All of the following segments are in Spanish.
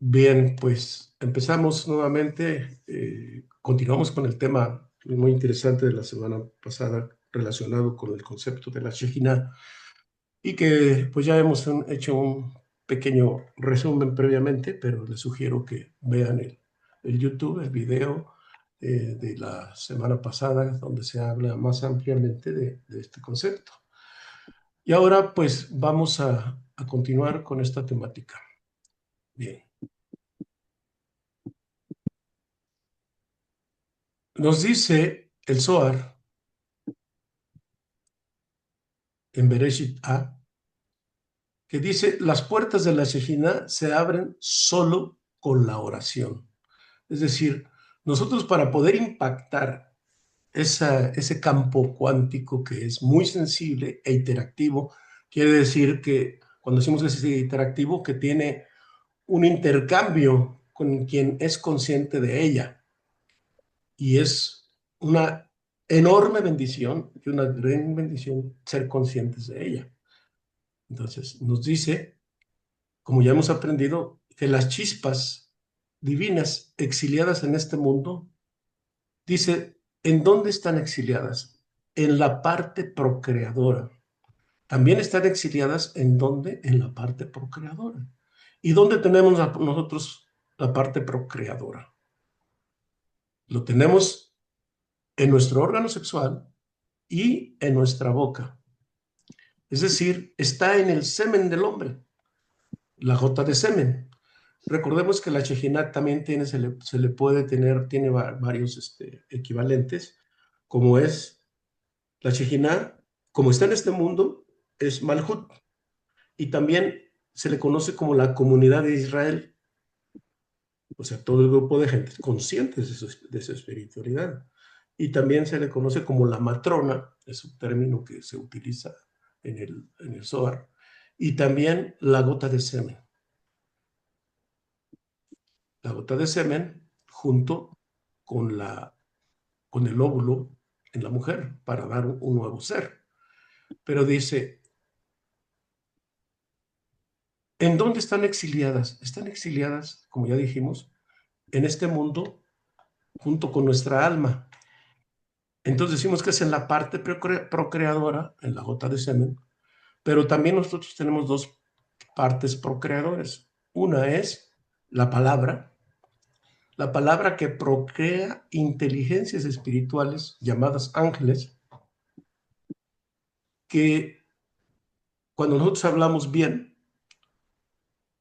Bien, pues empezamos nuevamente, continuamos con el tema muy interesante de la semana pasada relacionado con el concepto de la Shejina y que pues ya hemos hecho un pequeño resumen previamente, pero les sugiero que vean el YouTube, el video de la semana pasada, donde se habla más ampliamente de este concepto. Y ahora pues vamos a continuar con esta temática. Bien. Nos dice el Zohar en Bereshit A, que dice, las puertas de la Shejina se abren solo con la oración. Es decir, nosotros para poder impactar ese campo cuántico que es muy sensible e interactivo, quiere decir que cuando decimos que es interactivo, que tiene un intercambio con quien es consciente de ella. Y es una enorme bendición y una gran bendición ser conscientes de ella. Entonces, nos dice, como ya hemos aprendido, que las chispas divinas exiliadas en este mundo, dice, ¿en dónde están exiliadas? En la parte procreadora. También están exiliadas en dónde? En la parte procreadora. ¿Y dónde tenemos nosotros la parte procreadora? Lo tenemos en nuestro órgano sexual y en nuestra boca. Es decir, está en el semen del hombre, la gota de semen. Recordemos que la Shejinah también se le puede tener, tiene varios equivalentes, como es la Shejinah, como está en este mundo, es Malhut, y también se le conoce como la comunidad de Israel, o sea, todo el grupo de gente conscientes de su espiritualidad. Y también se le conoce como la matrona, es un término que se utiliza en el Zohar, y también la gota de semen. La gota de semen junto con, con el óvulo en la mujer para dar un nuevo ser. Pero dice, ¿en dónde están exiliadas? Están exiliadas, como ya dijimos, en este mundo junto con nuestra alma. Entonces decimos que es en la parte procreadora, en la gota de semen, pero también nosotros tenemos dos partes procreadoras. Una es la palabra que procrea inteligencias espirituales llamadas ángeles, que cuando nosotros hablamos bien,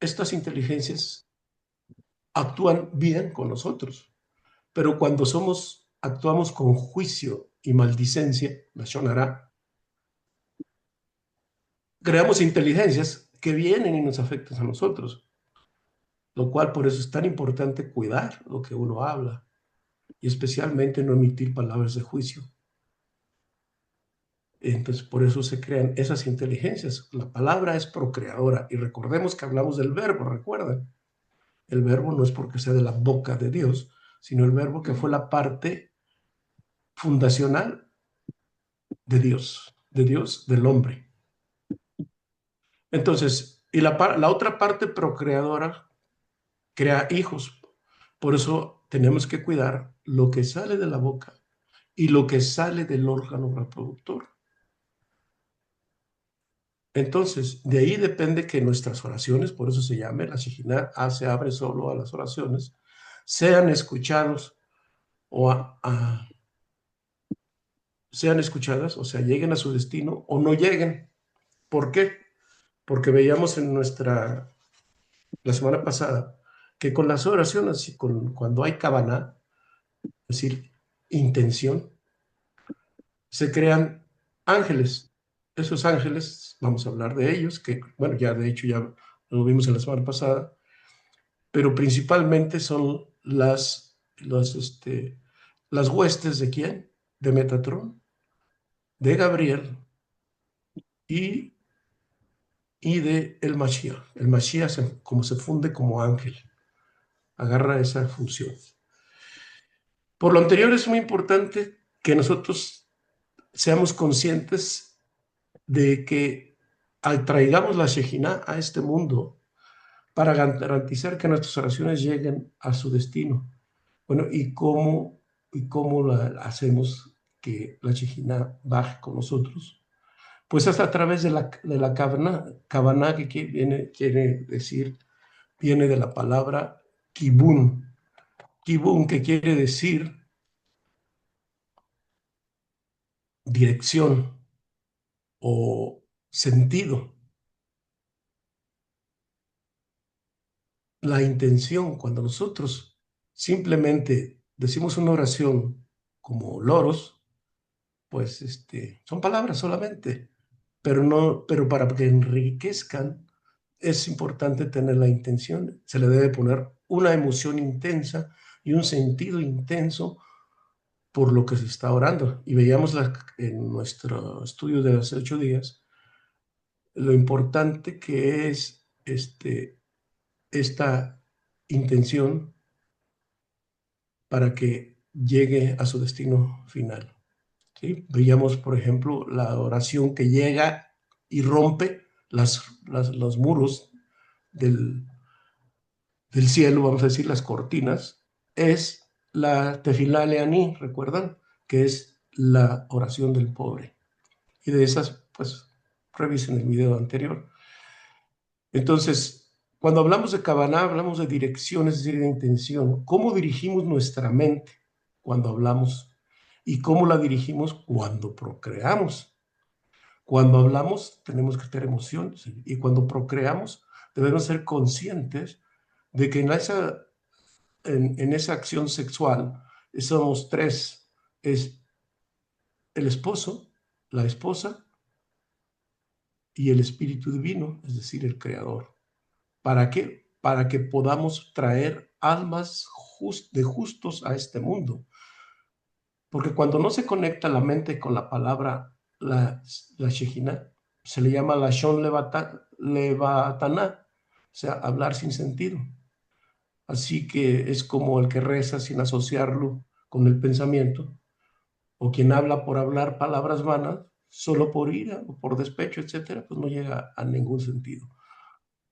estas inteligencias actúan bien con nosotros, pero cuando actuamos con juicio y maldicencia, la Shonara, creamos inteligencias que vienen y nos afectan a nosotros, lo cual por eso es tan importante cuidar lo que uno habla y especialmente no emitir palabras de juicio. Entonces, por eso se crean esas inteligencias. La palabra es procreadora y recordemos que hablamos del verbo, recuerdan. El verbo no es porque sea de la boca de Dios, sino el verbo que fue la parte fundacional de Dios, del hombre. Entonces, y la otra parte procreadora crea hijos. Por eso tenemos que cuidar lo que sale de la boca y lo que sale del órgano reproductor. Entonces, de ahí depende que nuestras oraciones, por eso se llama la Shejinah, se abre solo a las oraciones, sean escuchados o sean escuchadas, o sea, lleguen a su destino o no lleguen. ¿Por qué? Porque veíamos la semana pasada, que con las oraciones y cuando hay kavaná, es decir, intención, se crean ángeles. Esos ángeles, vamos a hablar de ellos, que bueno, ya de hecho ya lo vimos en la semana pasada, pero principalmente son las huestes de quién? De Metatrón, de Gabriel y, y de el Mashiach. El Mashiach, como se funde como ángel, agarra esa función. Por lo anterior, es muy importante que nosotros seamos conscientes de que al traigamos la Shejinah a este mundo, para garantizar que nuestras oraciones lleguen a su destino. Bueno, y cómo hacemos que la Shejinah baje con nosotros? Pues hasta a través de la Kavaná, que quiere decir, viene de la palabra kibun. Kibun, que quiere decir dirección o sentido. La intención, cuando nosotros simplemente decimos una oración como loros, pues son palabras solamente, pero no, pero para que enriquezcan es importante tener la intención. Se le debe poner una emoción intensa y un sentido intenso por lo que se está orando. Y veíamos en nuestro estudio de hace 8 días lo importante que es esta intención para que llegue a su destino final. ¿Sí? Veíamos, por ejemplo, la oración que llega y rompe los muros del, del cielo, vamos a decir, las cortinas, es la Tefilá Leaní, ¿recuerdan? Que es la oración del pobre. Y de esas, pues, revisen el video anterior. Entonces, cuando hablamos de Kavaná, hablamos de dirección, es decir, de intención. ¿Cómo dirigimos nuestra mente cuando hablamos? ¿Y cómo la dirigimos cuando procreamos? Cuando hablamos, tenemos que tener emociones. Y cuando procreamos, debemos ser conscientes de que en esa acción sexual somos tres. Es el esposo, la esposa y el espíritu divino, es decir, el creador. ¿Para qué? Para que podamos traer almas de justos a este mundo. Porque cuando no se conecta la mente con la palabra, la Shejina, se le llama la Shon Levatana, o sea, hablar sin sentido. Así que es como el que reza sin asociarlo con el pensamiento, o quien habla por hablar palabras vanas, solo por ira o por despecho, etcétera, pues no llega a ningún sentido.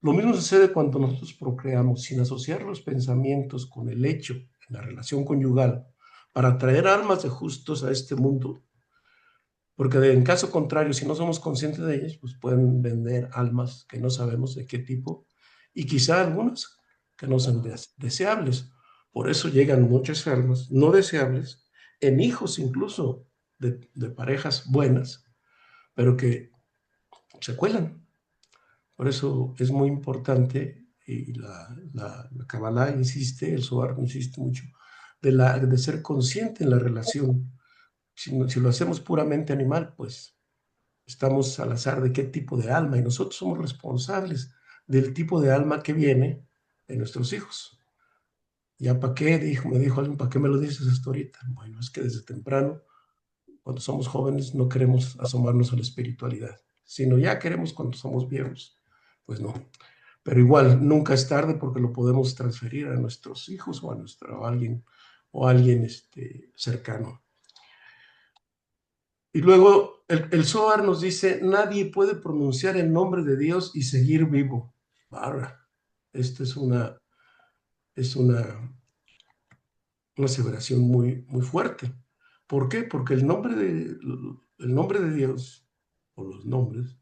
Lo mismo sucede cuando nosotros procreamos sin asociar los pensamientos con el hecho en la relación conyugal para traer almas de justos a este mundo, porque en caso contrario, si no somos conscientes de ellas, pues pueden vender almas que no sabemos de qué tipo y quizá algunas que no son deseables. Por eso llegan muchas almas no deseables en hijos incluso de parejas buenas, pero que se cuelan. Por eso es muy importante, y la Kabbalah insiste, el Zohar insiste mucho, de ser consciente en la relación. Si lo hacemos puramente animal, pues estamos al azar de qué tipo de alma, y nosotros somos responsables del tipo de alma que viene de nuestros hijos. ¿Ya para qué? Me dijo alguien, ¿para qué me lo dices hasta ahorita? Bueno, es que desde temprano, cuando somos jóvenes, no queremos asomarnos a la espiritualidad, sino ya queremos cuando somos viejos. Pues no. Pero igual, nunca es tarde porque lo podemos transferir a nuestros hijos o a alguien cercano. Y luego el Zohar nos dice, nadie puede pronunciar el nombre de Dios y seguir vivo. Barra. Esta es una aseveración muy, muy fuerte. ¿Por qué? Porque el nombre de Dios, o los nombres,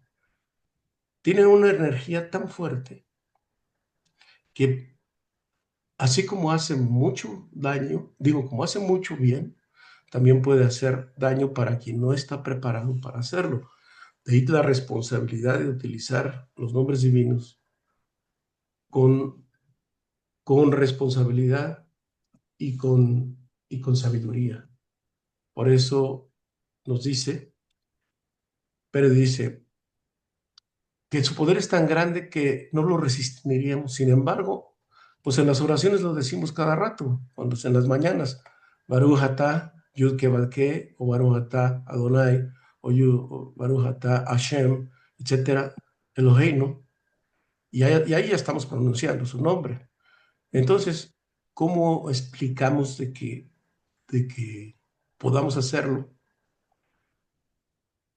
tienen una energía tan fuerte que así como hace mucho daño, digo, como hace mucho bien, también puede hacer daño para quien no está preparado para hacerlo. De ahí la responsabilidad de utilizar los nombres divinos con, con responsabilidad y con sabiduría. Por eso nos dice, pero dice que su poder es tan grande que no lo resistiríamos. Sin embargo, pues en las oraciones lo decimos cada rato, cuando es en las mañanas, Baruch atah Yud Ke Vav Ke, o Baruch atah Adonai, o Baruch atah Hashem, etcétera, Eloheinu, y ahí ya estamos pronunciando su nombre. Entonces, ¿cómo explicamos de que podamos hacerlo?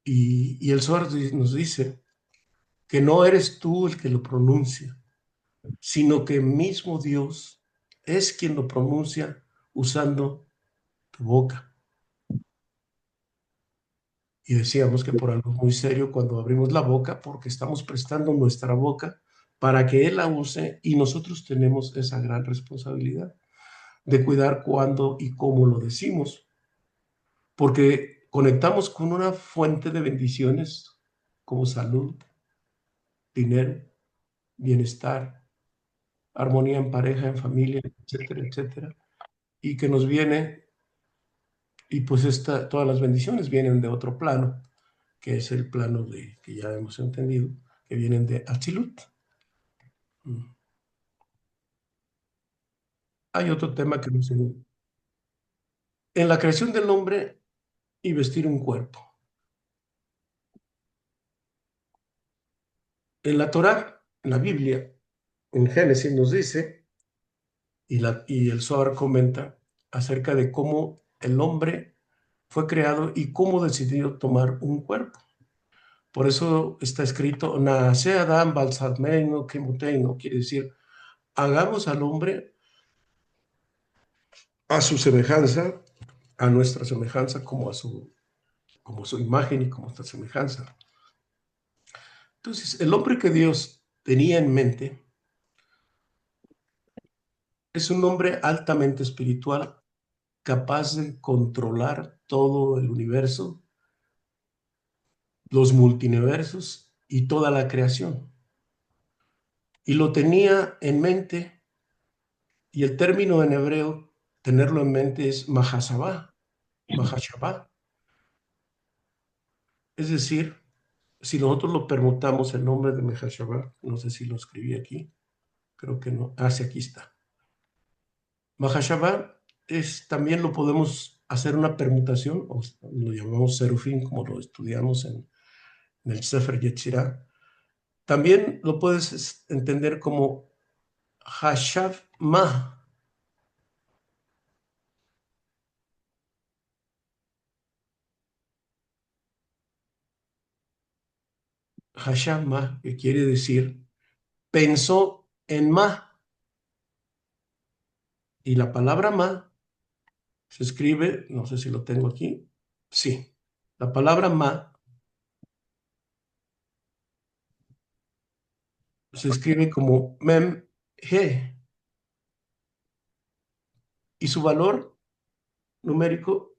Y el Zohar nos dice que no eres tú el que lo pronuncia, sino que mismo Dios es quien lo pronuncia usando tu boca. Y decíamos que por algo muy serio cuando abrimos la boca, porque estamos prestando nuestra boca para que Él la use y nosotros tenemos esa gran responsabilidad de cuidar cuándo y cómo lo decimos, porque conectamos con una fuente de bendiciones como salud, dinero, bienestar, armonía en pareja, en familia, etcétera, etcétera, y que nos viene, y pues todas las bendiciones vienen de otro plano, que es el plano de, que ya hemos entendido, que vienen de Atzilut. Mm. Hay otro tema que nos... En la creación del hombre y vestir un cuerpo. En la Torá, en la Biblia, en Génesis nos dice, y el Zohar comenta acerca de cómo el hombre fue creado y cómo decidió tomar un cuerpo. Por eso está escrito, Naase Adam Balsadmeino Kemoteino, quiere decir, hagamos al hombre a su semejanza, a nuestra semejanza, como su imagen y como nuestra semejanza. Entonces, el hombre que Dios tenía en mente es un hombre altamente espiritual, capaz de controlar todo el universo, los multiversos y toda la creación. Y lo tenía en mente, y el término en hebreo, tenerlo en mente, es Mahasabá, Mahashabá. Es decir, si nosotros lo permutamos el nombre de Mahashabá, no sé si lo escribí aquí, creo que no, sí, aquí está. Mahashabá también lo podemos hacer una permutación, o lo llamamos serufín, como lo estudiamos en el Sefer Yetzirah. También lo puedes entender como Hashav Ma, Hashav Ma, que quiere decir pensó en Ma. Y la palabra Ma se escribe, no sé si lo tengo aquí, sí, la palabra Ma se escribe como Mem He, y su valor numérico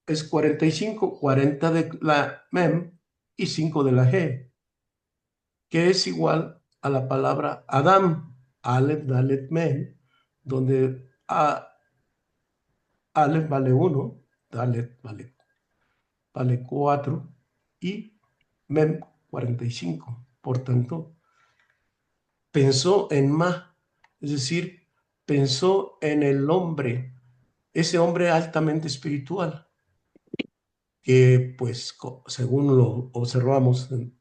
es 45, 40 de la Mem y 5 de la He, que es igual a la palabra Adam, Aleph, Dalet, Mem, donde Aleph vale 1, Dalet vale 4 y Mem 45. Por tanto, pensó en Ma, es decir, pensó en el hombre, ese hombre altamente espiritual, que pues según lo observamos en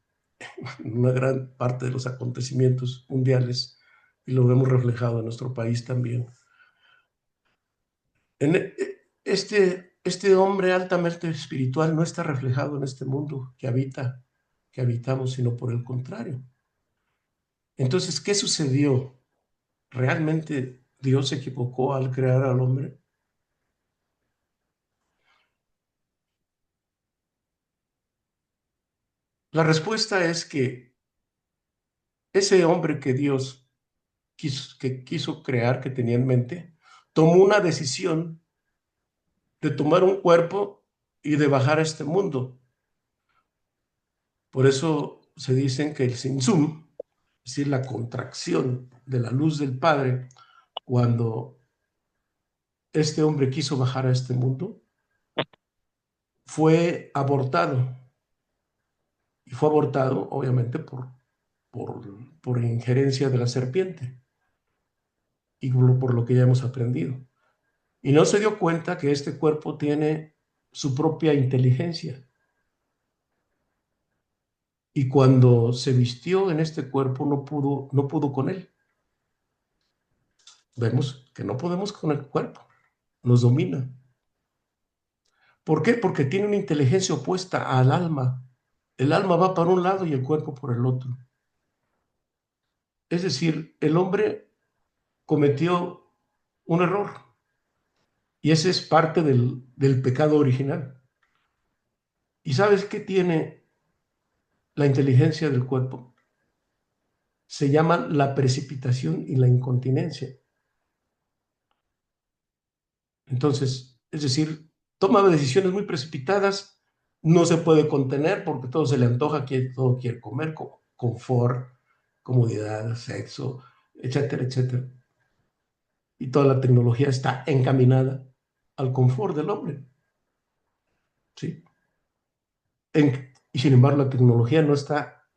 una gran parte de los acontecimientos mundiales, y lo vemos reflejado en nuestro país también. Este hombre altamente espiritual no está reflejado en este mundo que habitamos, sino por el contrario. Entonces, ¿qué sucedió? ¿Realmente Dios se equivocó al crear al hombre? La respuesta es que ese hombre que Dios quiso crear, que tenía en mente, tomó una decisión de tomar un cuerpo y de bajar a este mundo. Por eso se dicen que el Tzimtzum, es decir, la contracción de la luz del Padre, cuando este hombre quiso bajar a este mundo, fue abortado. Y fue abortado, obviamente, por, por injerencia de la serpiente y por lo que ya hemos aprendido. Y no se dio cuenta que este cuerpo tiene su propia inteligencia. Y cuando se vistió en este cuerpo, no pudo con él. Vemos que no podemos con el cuerpo, nos domina. ¿Por qué? Porque tiene una inteligencia opuesta al alma. El alma va para un lado y el cuerpo por el otro. Es decir, el hombre cometió un error y ese es parte del pecado original. ¿Y sabes qué tiene la inteligencia del cuerpo? Se llama la precipitación y la incontinencia. Entonces, es decir, toma decisiones muy precipitadas, no se puede contener porque todo se le antoja, todo quiere comer, confort, comodidad, sexo, etcétera, etcétera. Y toda la tecnología está encaminada al confort del hombre, ¿sí? Y sin embargo, la tecnología no está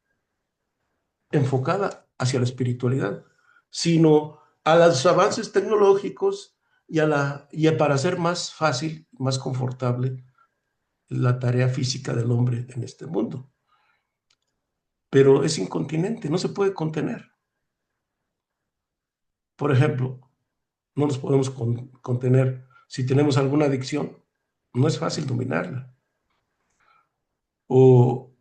enfocada hacia la espiritualidad, sino a los avances tecnológicos y para hacer más fácil, más confortable la tarea física del hombre en este mundo. Pero es incontinente, no se puede contener. Por ejemplo, no nos podemos contener si tenemos alguna adicción, no es fácil dominarla. O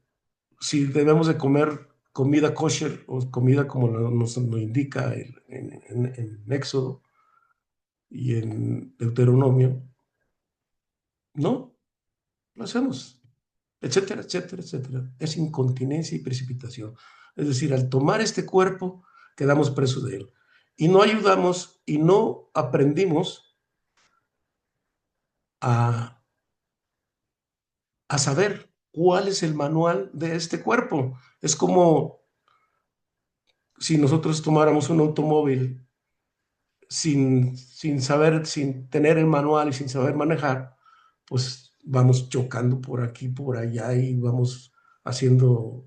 si debemos de comer comida kosher o comida como nos indica en Éxodo y en Deuteronomio, no, lo hacemos, etcétera, etcétera, etcétera. Es incontinencia y precipitación. Es decir, al tomar este cuerpo, quedamos presos de él. Y no ayudamos y no aprendimos a, a saber cuál es el manual de este cuerpo. Es como si nosotros tomáramos un automóvil sin saber, sin tener el manual y sin saber manejar, pues vamos chocando por aquí, por allá y vamos haciendo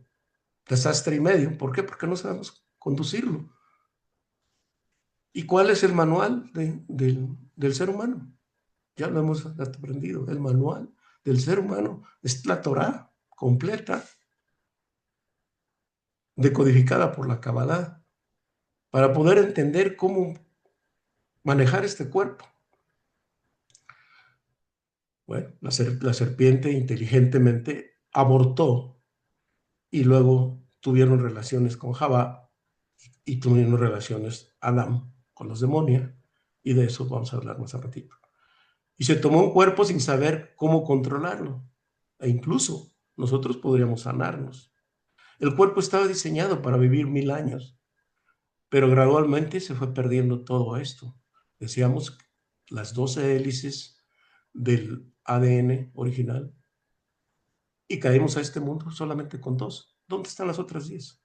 desastre y medio. ¿Por qué? Porque no sabemos conducirlo. ¿Y cuál es el manual del ser humano? Ya lo hemos aprendido. El manual del ser humano es la Torá completa, decodificada por la Kabbalah, para poder entender cómo manejar este cuerpo. Bueno, la serpiente inteligentemente abortó y luego tuvieron relaciones con Jabá y tuvieron relaciones Adán con los demonios y de eso vamos a hablar más a ratito. Y se tomó un cuerpo sin saber cómo controlarlo e incluso nosotros podríamos sanarnos. El cuerpo estaba diseñado para vivir 1000 años, pero gradualmente se fue perdiendo todo esto. Decíamos las 12 hélices del ADN original y caímos a este mundo solamente con dos. ¿Dónde están las otras 10?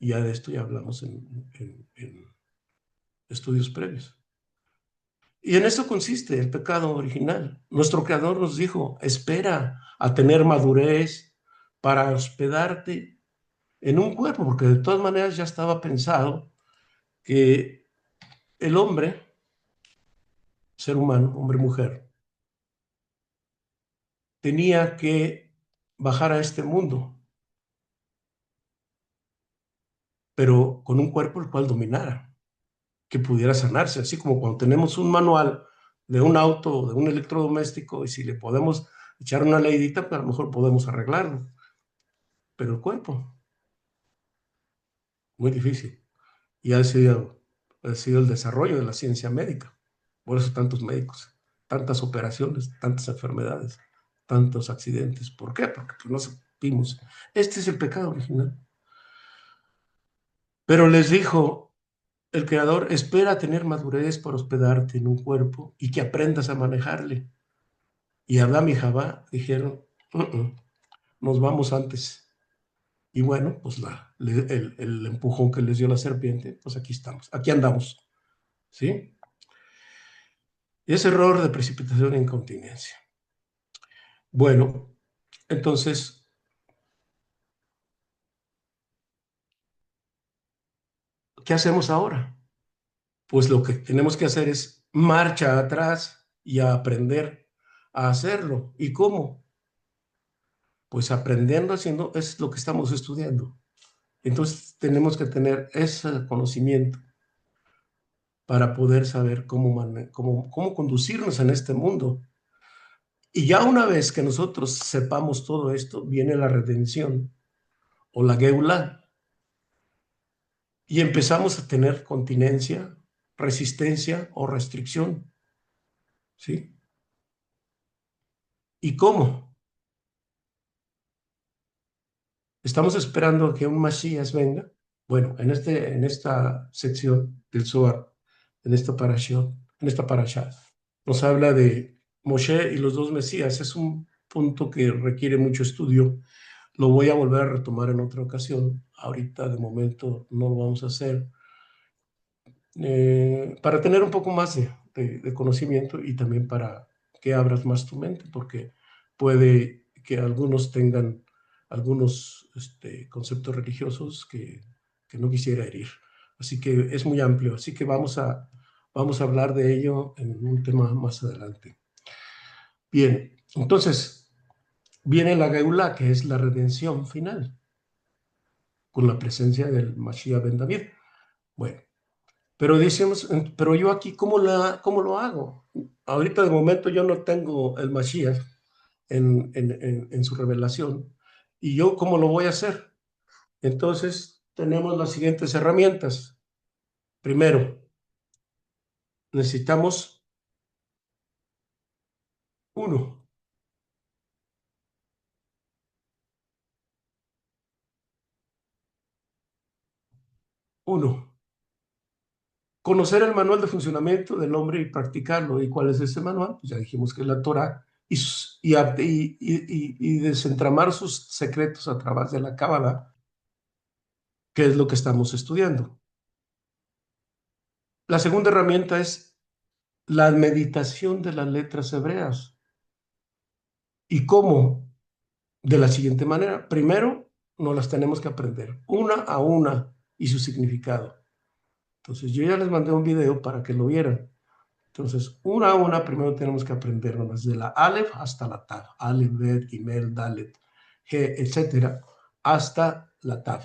Y ya de esto ya hablamos en estudios previos. Y en esto consiste el pecado original. Nuestro Creador nos dijo, espera a tener madurez para hospedarte en un cuerpo, porque de todas maneras ya estaba pensado que el hombre, ser humano, hombre-mujer, tenía que bajar a este mundo, pero con un cuerpo el cual dominara, que pudiera sanarse, así como cuando tenemos un manual de un auto o de un electrodoméstico y si le podemos echar una leidita, pues a lo mejor podemos arreglarlo, pero el cuerpo, muy difícil. Y ha sido el desarrollo de la ciencia médica. Por eso tantos médicos, tantas operaciones, tantas enfermedades, tantos accidentes. ¿Por qué? Porque pues, no supimos. Este es el pecado original. Pero les dijo el Creador, espera a tener madurez para hospedarte en un cuerpo y que aprendas a manejarle. Y Adán y Jabá dijeron, nos vamos antes. Y bueno, pues el empujón que les dio la serpiente, pues aquí estamos, aquí andamos, ¿sí? Y ese error de precipitación e incontinencia. Bueno, entonces, ¿qué hacemos ahora? Pues lo que tenemos que hacer es marcha atrás y a aprender a hacerlo. ¿Y cómo? Pues aprendiendo, haciendo, es lo que estamos estudiando. Entonces tenemos que tener ese conocimiento para poder saber cómo conducirnos en este mundo. Y ya una vez que nosotros sepamos todo esto, viene la redención o la Geulá, y empezamos a tener continencia, resistencia o restricción, ¿sí? ¿Y cómo? Estamos esperando a que un Masías venga. Bueno, en esta sección del Zohar, en esta parasha, nos habla de Moshe y los dos Mesías. Es un punto que requiere mucho estudio. Lo voy a volver a retomar en otra ocasión. Ahorita, de momento, no lo vamos a hacer. Para tener un poco más de conocimiento y también para que abras más tu mente, porque puede que algunos tengan algunos conceptos religiosos que no quisiera herir. Así que es muy amplio, así que vamos a hablar de ello en un tema más adelante. Bien, entonces viene la Geulá, que es la redención final, con la presencia del Mashiach Ben David. Bueno, pero decimos, pero yo aquí, ¿cómo lo hago? Ahorita de momento yo no tengo el Mashiach en su revelación. ¿Y yo cómo lo voy a hacer? Entonces tenemos las siguientes herramientas. Primero, necesitamos uno, uno, conocer el manual de funcionamiento del hombre y practicarlo. ¿Y cuál es ese manual? Pues ya dijimos que es la Torah. Y desentramar sus secretos a través de la Cábala, que es lo que estamos estudiando. La segunda herramienta es la meditación de las letras hebreas. ¿Y cómo? De la siguiente manera. Primero, nos las tenemos que aprender una a una y su significado. Entonces, yo ya les mandé un video para que lo vieran. Entonces, una a una, primero tenemos que aprendernos desde la Aleph hasta la Tav. Aleph, Bet, Gimel, Dalet, G, etcétera, hasta la Tav.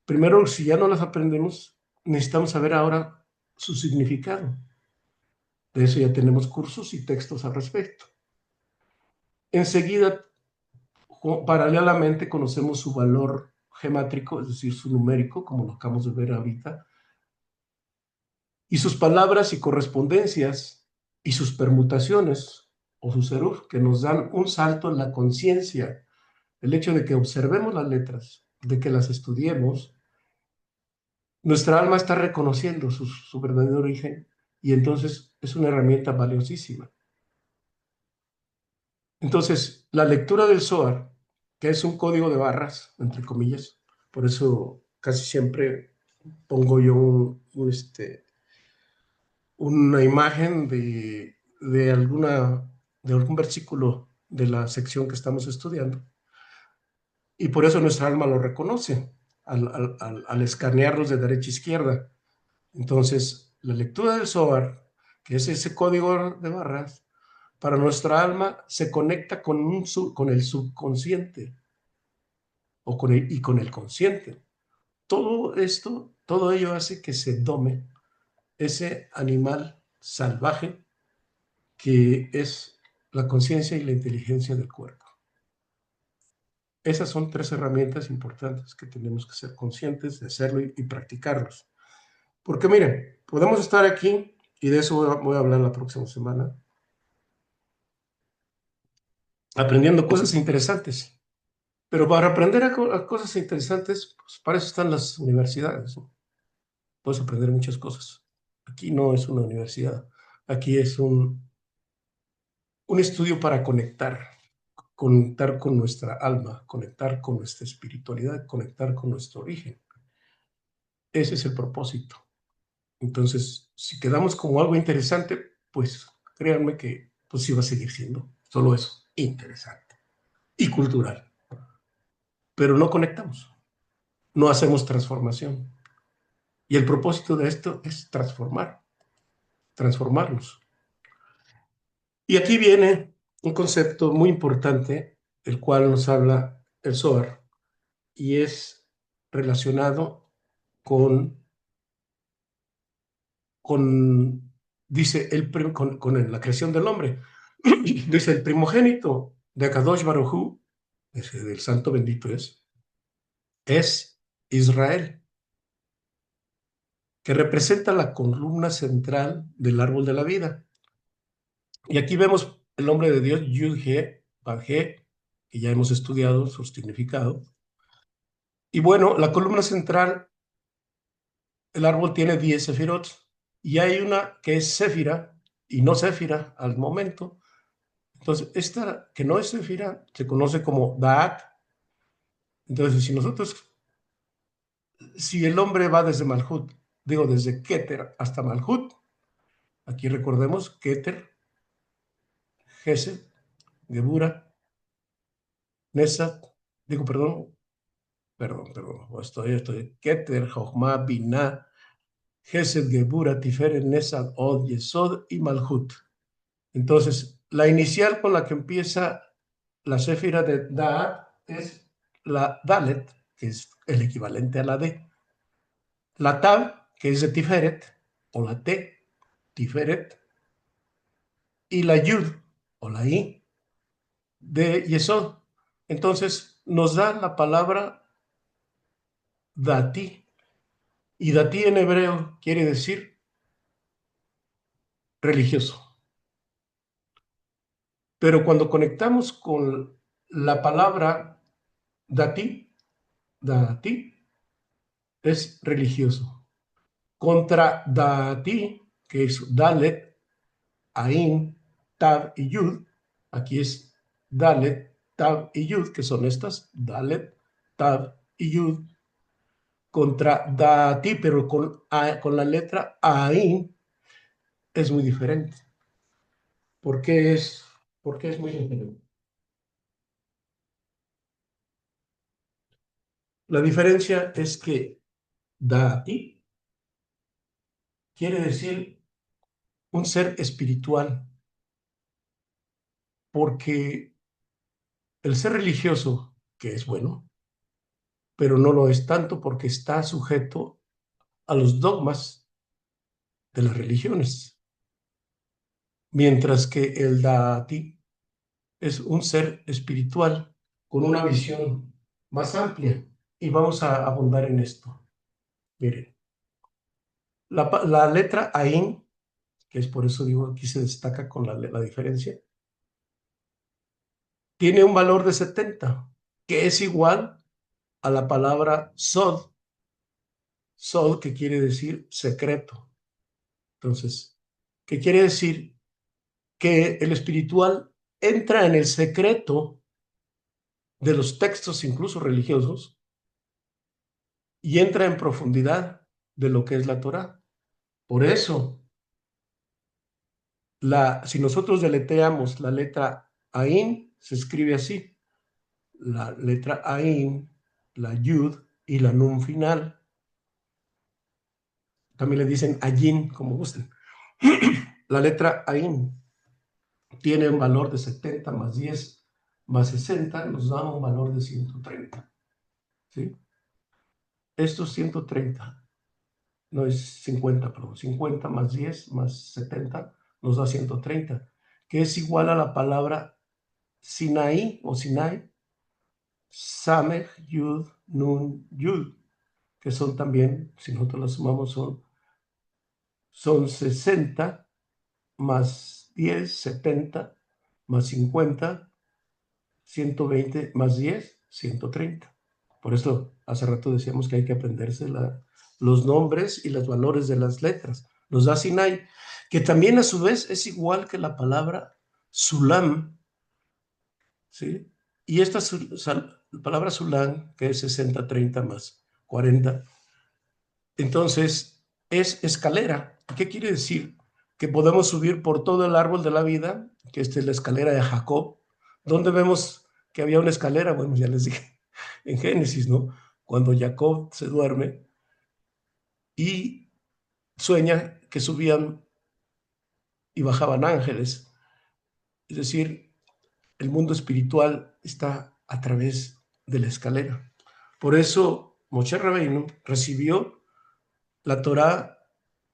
Primero, si ya no las aprendemos, necesitamos saber ahora su significado. De eso ya tenemos cursos y textos al respecto. Enseguida, paralelamente, conocemos su valor gemátrico, es decir, su numérico, como lo acabamos de ver ahorita, y sus palabras y correspondencias y sus permutaciones o sus seruf, que nos dan un salto en la conciencia. El hecho de que observemos las letras, de que las estudiemos, nuestra alma está reconociendo su verdadero origen y entonces es una herramienta valiosísima. Entonces, la lectura del Zohar, que es un código de barras, entre comillas, por eso casi siempre pongo yo una imagen de algún versículo de la sección que estamos estudiando, y por eso nuestra alma lo reconoce al escanearlos de derecha a izquierda. Entonces, la lectura del Zohar, que es ese código de barras, para nuestra alma se conecta con el subconsciente y con el consciente. Todo esto, todo ello hace que se dome ese animal salvaje que es la conciencia y la inteligencia del cuerpo. Esas son tres herramientas importantes que tenemos que ser conscientes de hacerlo y practicarlos. Porque miren, podemos estar aquí, y de eso voy a hablar la próxima semana, aprendiendo cosas interesantes. Pero para aprender a cosas interesantes, pues para eso están las universidades, ¿no? Puedes aprender muchas cosas. Aquí no es una universidad, aquí es un estudio para conectar con nuestra alma, conectar con nuestra espiritualidad, conectar con nuestro origen. Ese es el propósito. Entonces, si quedamos como algo interesante, pues créanme que pues sí va a seguir siendo solo eso, interesante y cultural. Pero no conectamos, no hacemos transformación. Y el propósito de esto es transformarnos. Y aquí viene un concepto muy importante, el cual nos habla el Zohar, y es relacionado con, con dice, con la creación del hombre. Dice, el primogénito de Akadosh Baruj Hu, ese del santo bendito es Israel. que representa la columna central del árbol de la vida. Y aquí vemos el nombre de Dios, Yud-He, Bad-He, que ya hemos estudiado su significado. Y bueno, la columna central, el árbol tiene 10 sefirot, y hay una que es Séfira y no Séfira al momento. Entonces, esta que no es Séfira se conoce como Daat. Entonces, si el hombre va desde Malhut, digo desde Keter hasta Malhut, aquí recordemos Keter, Gesed, Gebura, Nesat, estoy, Keter, Jochma, Binah, Gesed, Gebura, Tiferet, Nesat, Od, Yesod y Malhut. Entonces, la inicial con la que empieza la Séfira de Daat es la Dalet, que es el equivalente a la D. La Tab, que es de Tiferet, o la T, Tiferet, y la Yud, o la I, de Yesod. Entonces, nos da la palabra Dati, y Dati en hebreo quiere decir religioso. Pero cuando conectamos con la palabra Dati, Dati es religioso. Contra Dati, que es Dalet, Ain, Tab y Yud, aquí es Dalet, Tab y Yud, que son estas, Dalet, Tab y Yud, contra Dati, pero con la letra Ain es muy diferente. ¿Por qué es muy diferente? La diferencia es que Dati quiere decir un ser espiritual, porque el ser religioso, que es bueno, pero no lo es tanto porque está sujeto a los dogmas de las religiones, mientras que el Dati es un ser espiritual con una visión más amplia. Y vamos a abundar en esto. Miren, la letra Ain, que es por eso digo aquí se destaca con la diferencia, tiene un valor de 70, que es igual a la palabra Sod, Sod que quiere decir secreto. Entonces, ¿qué quiere decir? Que el espiritual entra en el secreto de los textos, incluso religiosos, y entra en profundidad de lo que es la Torá. Por eso, si nosotros deletreamos la letra Ain, se escribe así: la letra Ain, la Yud y la Nun final. También le dicen Ayin, como gusten. La letra Ain tiene un valor de 70 más 10 más 60, nos da un valor de 130. ¿Sí? Estos 130, no es 50, perdón, 50 más 10 más 70 nos da 130, que es igual a la palabra Sinaí o Sinai, Samech, Yud, Nun, Yud, que son también, si nosotros las sumamos, son 60 más 10, 70 más 50, 120 más 10, 130. Por eso hace rato decíamos que hay que aprenderse los nombres y los valores de las letras. Nos da Sinai, que también a su vez es igual que la palabra Sulam, ¿sí? Y esta palabra Sulam, que es 60, 30 más 40, entonces es escalera. ¿Qué quiere decir? Que podemos subir por todo el árbol de la vida, que esta es la escalera de Jacob. ¿Dónde vemos que había una escalera? Bueno, ya les dije, en Génesis, ¿no? Cuando Jacob se duerme y sueña que subían y bajaban ángeles. Es decir, el mundo espiritual está a través de la escalera. Por eso Moshe Rabbeinu recibió la Torá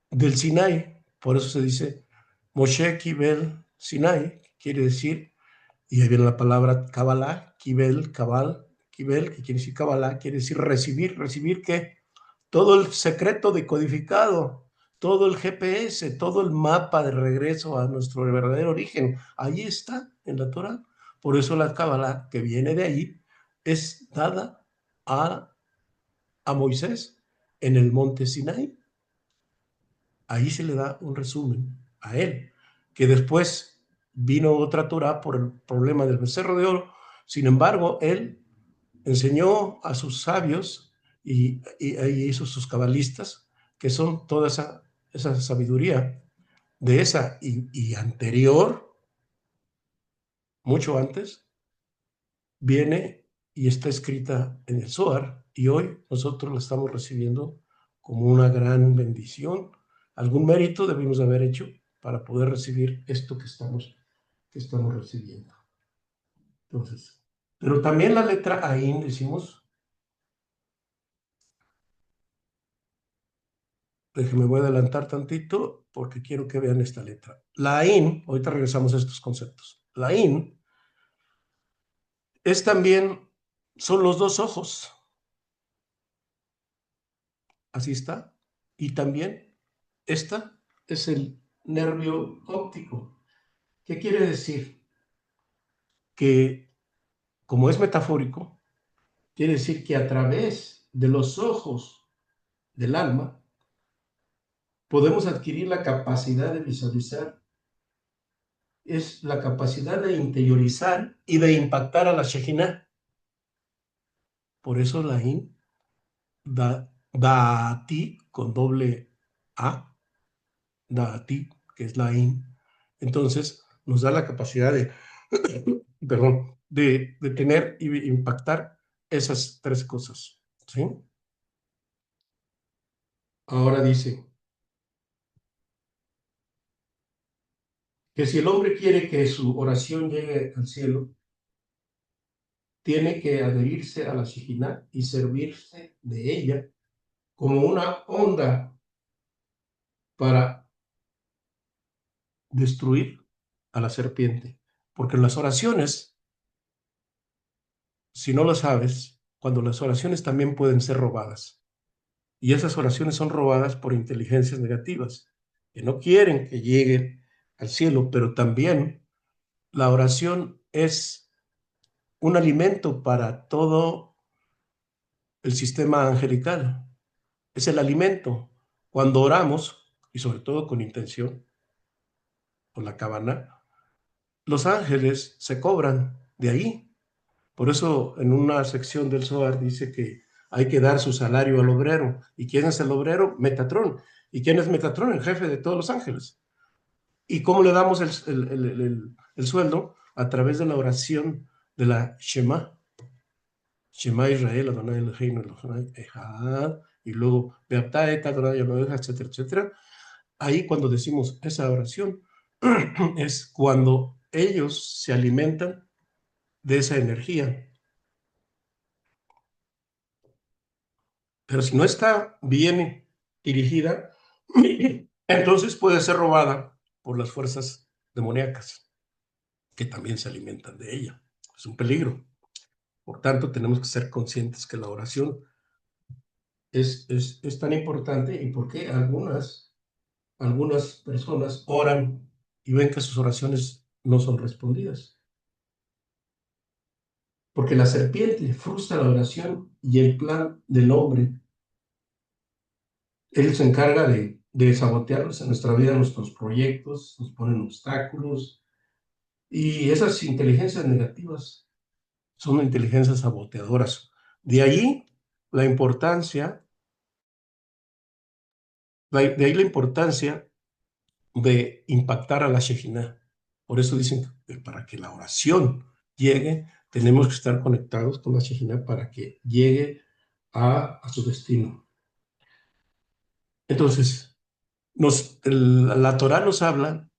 del Sinai. Por eso se dice Moshe Kibel Sinai, quiere decir, y ahí viene la palabra Kabbalah, Kibel, Kabal, Kibel, que quiere decir Kabbalah, quiere decir recibir. ¿Recibir qué? todo el secreto decodificado, todo el GPS, todo el mapa de regreso a nuestro verdadero origen. Ahí está en la Torah. Por eso la Cábala, que viene de ahí, es dada a Moisés en el monte Sinai. Ahí se le da un resumen a él, que después vino otra Torah por el problema del becerro de oro. Sin embargo, él enseñó a sus sabios y hizo sus cabalistas, que son toda esa sabiduría de esa y anterior, mucho antes, viene y está escrita en el Zohar, y hoy nosotros la estamos recibiendo como una gran bendición. Algún mérito debimos haber hecho para poder recibir esto que estamos recibiendo. Entonces, pero también la letra Ain, decimos, déjenme, voy a adelantar tantito porque quiero que vean esta letra. La Ain, ahorita regresamos a estos conceptos. La Ain es también, son los dos ojos, así está, y también esta es el nervio óptico. ¿Qué quiere decir? Que como es metafórico, quiere decir que a través de los ojos del alma podemos adquirir la capacidad de visualizar, es la capacidad de interiorizar y de impactar a la Shejinah. Por eso la In da a ti con doble A, da a ti, que es la In. Entonces nos da la capacidad de, perdón, de tener y impactar esas tres cosas. ¿Sí? Ahora dice que si el hombre quiere que su oración llegue al cielo, tiene que adherirse a la Shejinah y servirse de ella como una onda para destruir a la serpiente. Porque las oraciones, si no lo sabes, cuando las oraciones también pueden ser robadas. Y esas oraciones son robadas por inteligencias negativas, que no quieren que lleguen al cielo, pero también la oración es un alimento para todo el sistema angelical. Es el alimento. Cuando oramos, y sobre todo con intención, con la cabana, los ángeles se cobran de ahí. Por eso en una sección del Zohar dice que hay que dar su salario al obrero. ¿Y quién es el obrero? Metatrón. ¿Y quién es Metatrón? El jefe de todos los ángeles. ¿Y cómo le damos el sueldo? A través de la oración de la Shema. Shema Israel, Adonai Eloheinu, Adonai Echad, y luego Beata et Adonai Eloheinu, etcétera, etcétera. Ahí cuando decimos esa oración, es cuando ellos se alimentan de esa energía. Pero si no está bien dirigida, entonces puede ser robada por las fuerzas demoníacas, que también se alimentan de ella. Es un peligro. Por tanto, tenemos que ser conscientes que la oración es tan importante y por qué algunas personas oran y ven que sus oraciones no son respondidas. Porque la serpiente frustra la oración y el plan del hombre. Él se encarga de sabotearnos en nuestra vida, nuestros proyectos, nos ponen obstáculos. Y esas inteligencias negativas son inteligencias saboteadoras. De ahí la importancia, de ahí la importancia de impactar a la Shejinah. Por eso dicen que para que la oración llegue, tenemos que estar conectados con la Shejinah para que llegue a su destino. Entonces, la Torah nos habla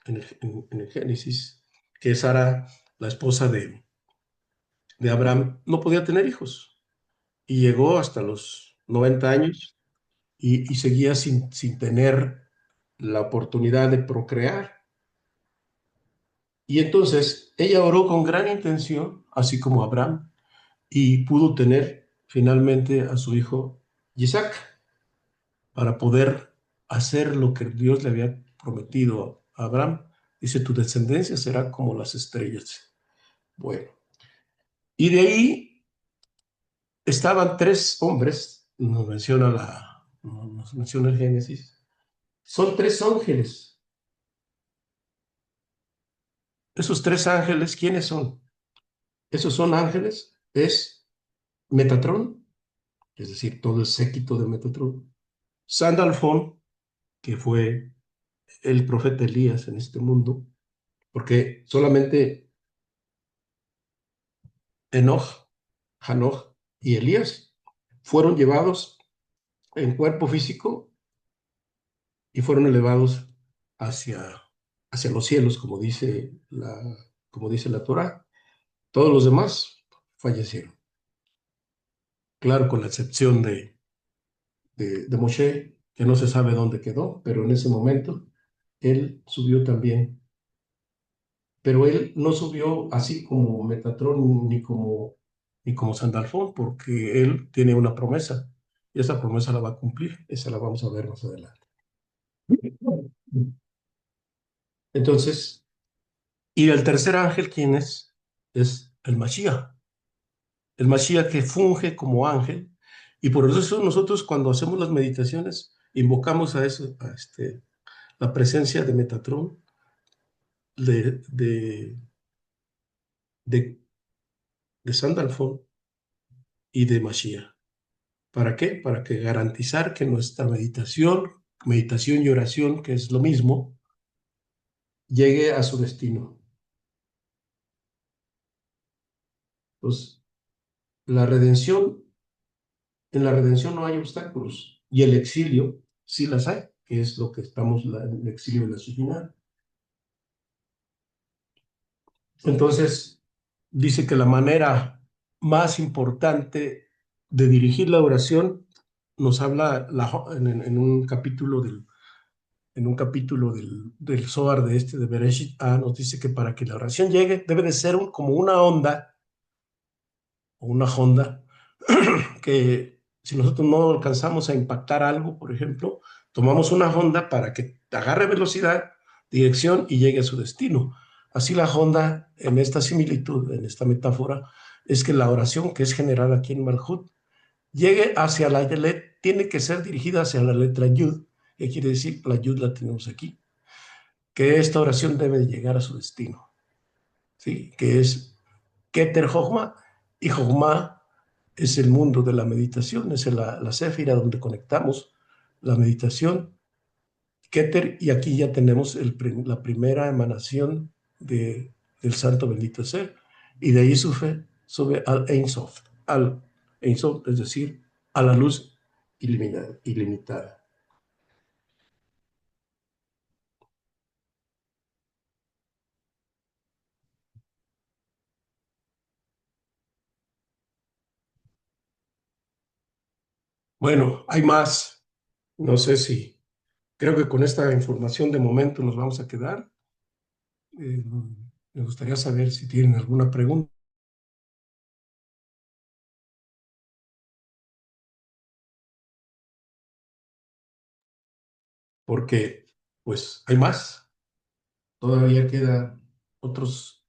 en el Génesis que Sara, la esposa de Abraham, no podía tener hijos y llegó hasta los 90 años y seguía sin tener la oportunidad de procrear. Y entonces ella oró con gran intención, así como Abraham, y pudo tener finalmente a su hijo Isaac. para poder hacer lo que Dios le había prometido a Abraham. Dice, tu descendencia será como las estrellas. Bueno, y de ahí estaban tres hombres, nos menciona el Génesis. Son tres ángeles. Esos tres ángeles, ¿quiénes son? Esos son ángeles, es Metatrón, es decir, todo el séquito de Metatrón. Sandalfón, que fue el profeta Elías en este mundo, porque solamente Enoch, Hanoch y Elías fueron llevados en cuerpo físico y fueron elevados hacia, hacia los cielos, como dice la Torá. Todos los demás fallecieron. Claro, con la excepción de Moshe, que no se sabe dónde quedó, pero en ese momento él subió también. Pero él no subió así como Metatrón ni como Sandalfón, porque él tiene una promesa y esa promesa la va a cumplir. Esa la vamos a ver más adelante. Entonces, y el tercer ángel, ¿quién es? Es el Mashiach. El Mashiach que funge como ángel. Y por eso nosotros cuando hacemos las meditaciones invocamos a eso, la presencia de Metatrón, de, de, de, de Sandalfón y de Mashiach. ¿Para qué? Para que garantizar que nuestra meditación y oración, que es lo mismo, llegue a su destino. Pues la redención, en la redención no hay obstáculos y el exilio sí las hay, que es lo que estamos en el exilio de la Shekhinah. Entonces, dice que la manera más importante de dirigir la oración nos habla en un capítulo del Zohar de Bereshit A, nos dice que para que la oración llegue debe de ser como una onda o una honda que si nosotros no alcanzamos a impactar algo, por ejemplo, tomamos una honda para que agarre velocidad, dirección y llegue a su destino. Así la honda, en esta similitud, en esta metáfora, es que la oración que es generada aquí en Malhut llegue hacia tiene que ser dirigida hacia la letra Yud, que quiere decir la Yud la tenemos aquí, que esta oración debe llegar a su destino, ¿sí? Que es Keter Jochma, y Jochma es el mundo de la meditación, es la céfira donde conectamos la meditación, Keter, y aquí ya tenemos la primera emanación del Santo Bendito Ser, y de ahí sube al Ein Sof, es decir, a la luz ilimitada. Bueno, hay más, no sé si, creo que con esta información de momento nos vamos a quedar. Eh, Me gustaría saber si tienen alguna pregunta, porque pues hay más. Todavía quedan otros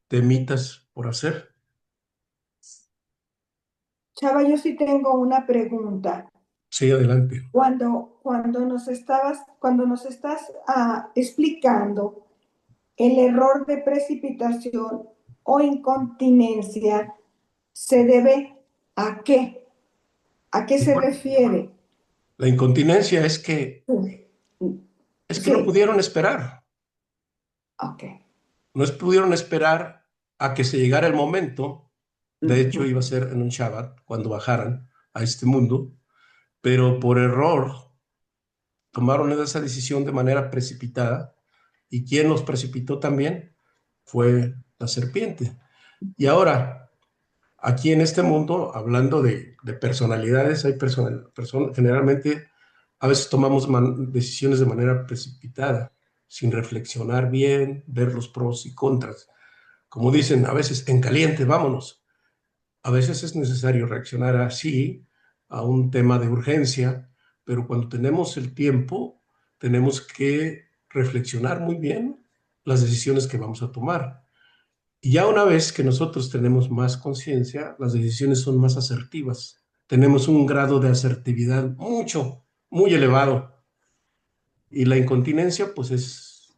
temitas por hacer. Chava, yo sí tengo una pregunta. Sí, adelante. Cuando nos estás explicando el error de precipitación o incontinencia, ¿se debe a qué? ¿A qué se refiere? La incontinencia es que no Sí, pudieron esperar. ok. No pudieron esperar a que se llegara el momento. De hecho, Ujú. iba a ser en un Shabbat cuando bajaran a este mundo, pero por error tomaron esa decisión de manera precipitada. ¿Y quien los precipitó también? Fue la serpiente. Y ahora, aquí en este mundo, hablando de personalidades, hay generalmente a veces tomamos decisiones de manera precipitada, sin reflexionar bien, ver los pros y contras. Como dicen, a veces en caliente, vámonos. A veces es necesario reaccionar así a un tema de urgencia pero cuando tenemos el tiempo, tenemos que reflexionar muy bien las decisiones que vamos a tomar. Y ya una vez que nosotros tenemos más conciencia, las decisiones son más asertivas. Tenemos un grado de asertividad muy elevado. Y la incontinencia, pues es,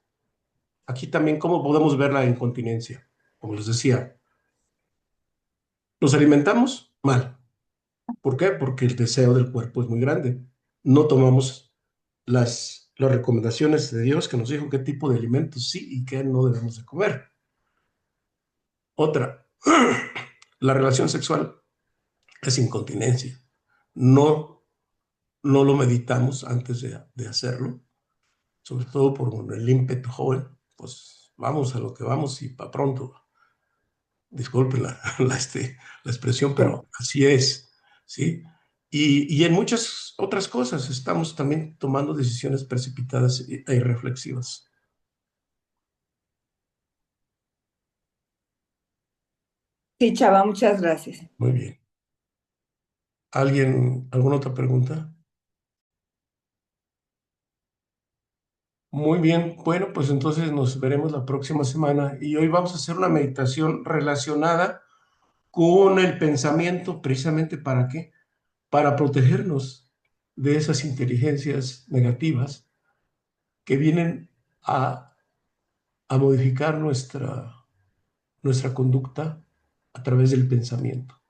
aquí también, ¿cómo podemos ver la incontinencia? Como les decía, nos alimentamos mal. ¿Por qué? Porque el deseo del cuerpo es muy grande. No tomamos las recomendaciones de Dios que nos dijo qué tipo de alimentos sí y qué no debemos de comer. Otra, la relación sexual es incontinencia. No, no lo meditamos antes de hacerlo, sobre todo por el ímpetu joven. Pues vamos a lo que vamos y para pronto. Disculpen la expresión, Sí. pero así es, ¿sí? Y en muchas otras cosas estamos también tomando decisiones precipitadas e irreflexivas. Sí, Chava, muchas gracias. Muy bien. ¿Alguna otra pregunta? Muy bien, bueno, pues entonces nos veremos la próxima semana y hoy vamos a hacer una meditación relacionada con el pensamiento, precisamente ¿para qué? Para protegernos de esas inteligencias negativas que vienen a modificar nuestra conducta a través del pensamiento.